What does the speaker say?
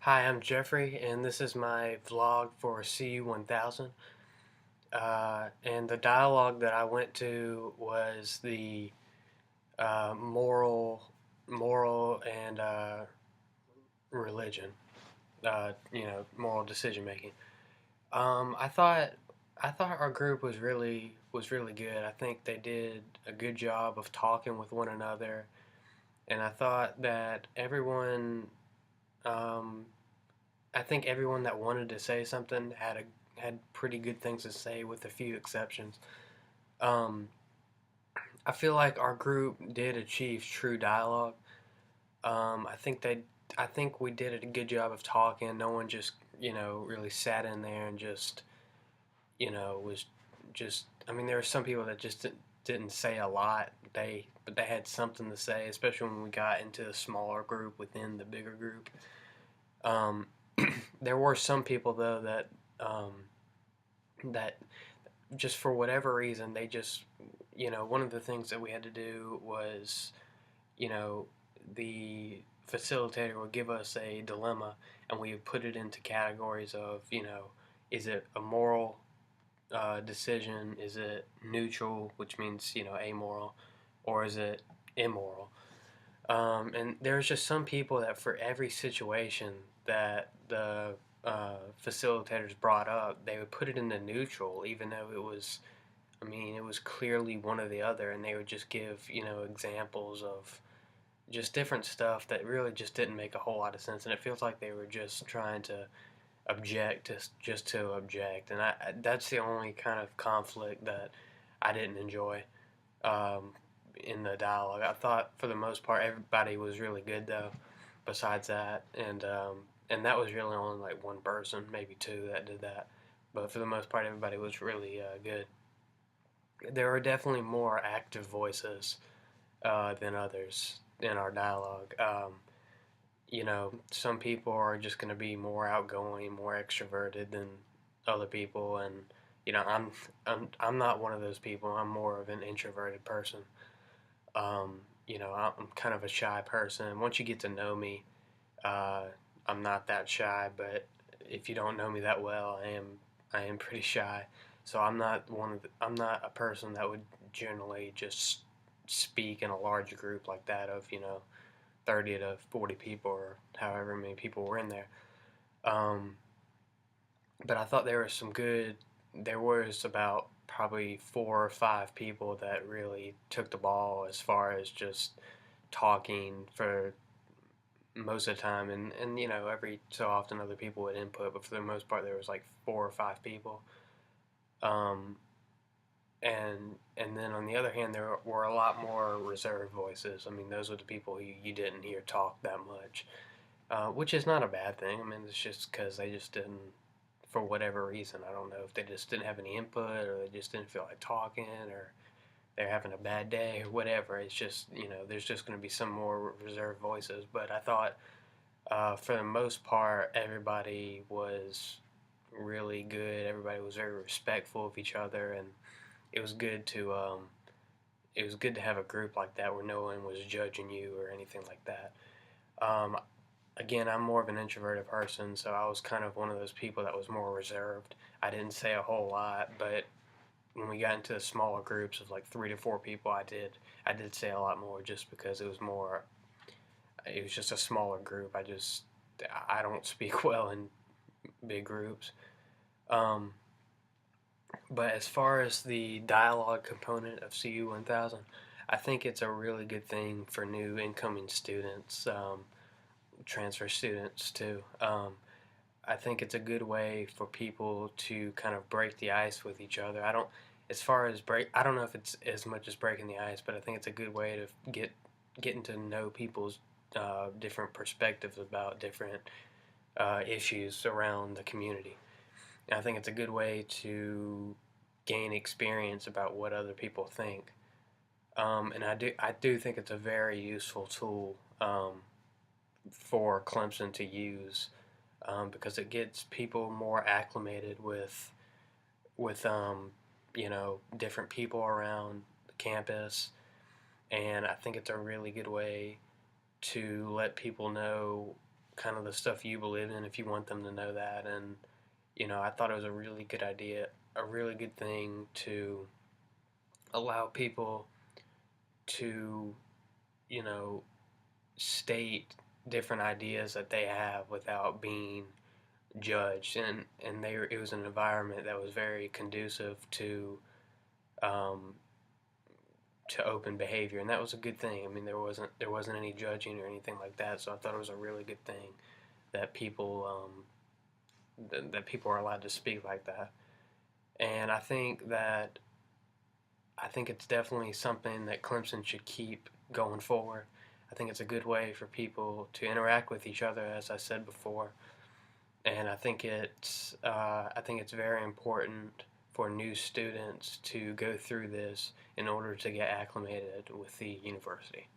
Hi, I'm Jeffrey, and this is my vlog for CU 1000. And the dialogue that I went to was the moral and religion. Moral decision making. I thought our group was really good. I think they did a good job of talking with one another, and Um, I think everyone that wanted to say something had pretty good things to say, with a few exceptions. Um, I feel like our group did achieve true dialogue. I think I think we did a good job of talking. No one just really sat in there and just was just. I mean, there were some people that just didn't say a lot. But they had something to say, especially when we got into the smaller group within the bigger group. Um, there were some people though um, that just for whatever reason they just one of the things that we had to do was you know the facilitator would give us a dilemma, and we would put it into categories of is it a moral decision, is it neutral, which means amoral, or is it immoral. And there's just some people that for every situation that the facilitators brought up, they would put it into neutral, even though I mean, it was clearly one or the other, and they would just give, examples of just different stuff that really just didn't make a whole lot of sense, and it feels like they were just trying to object just to object, and that's the only kind of conflict that I didn't enjoy um, in the dialogue. I thought for the most part everybody was really good though. Besides that, and that was really only like one person, maybe two, that did that. But for the most part, everybody was really good. There are definitely more active voices than others in our dialogue. Some people are just going to be more outgoing, more extroverted than other people, and I'm not one of those people. I'm more of an introverted person. I'm kind of a shy person. Once you get to know me, uh, I'm not that shy, but if you don't know me that well, I am pretty shy. So I'm not a person that would generally just speak in a large group like that of 30 to 40 people or however many people were in there. Um, but I thought there was about probably 4 or 5 people that really took the ball as far as just talking for most of the time, and every so often other people would input, but for the most part there was like 4 or 5 people. Um, and then on the other hand, there were a lot more reserved voices. I mean, those were the people who you didn't hear talk that much, which is not a bad thing. I mean, it's just because they just didn't, for whatever reason. I don't know if they just didn't have any input, or they just didn't feel like talking, or they're having a bad day, or whatever. It's just, there's just going to be some more reserved voices. But I thought, for the most part, everybody was really good. Everybody was very respectful of each other, and it was good to have a group like that where no one was judging you or anything like that. Um, Again, I'm more of an introverted person, so I was kind of one of those people that was more reserved. I didn't say a whole lot, but when we got into the smaller groups of like 3 to 4 people, I did say a lot more, just because it was just a smaller group. I don't speak well in big groups. Um, but as far as the dialogue component of CU 1000, I think it's a really good thing for new incoming students, transfer students too. I think it's a good way for people to kind of break the ice with each other. I don't know if it's as much as breaking the ice, but I think it's a good way to getting to know people's different perspectives about different issues around the community. And I think it's a good way to gain experience about what other people think. And I do think it's a very useful tool for Clemson to use, because it gets people more acclimated with different people around the campus, and I think it's a really good way to let people know kind of the stuff you believe in if you want them to know that. And I thought it was a really good idea, a really good thing to allow people to you know state different ideas that they have without being judged. And it was an environment that was very conducive um, to open behavior, and that was a good thing. I mean, there wasn't any judging or anything like that, so I thought it was a really good thing that people are allowed to speak like that. And I think it's definitely something that Clemson should keep going forward. I think it's a good way for people to interact with each other, as I said before, and I think it's very important for new students to go through this in order to get acclimated with the university.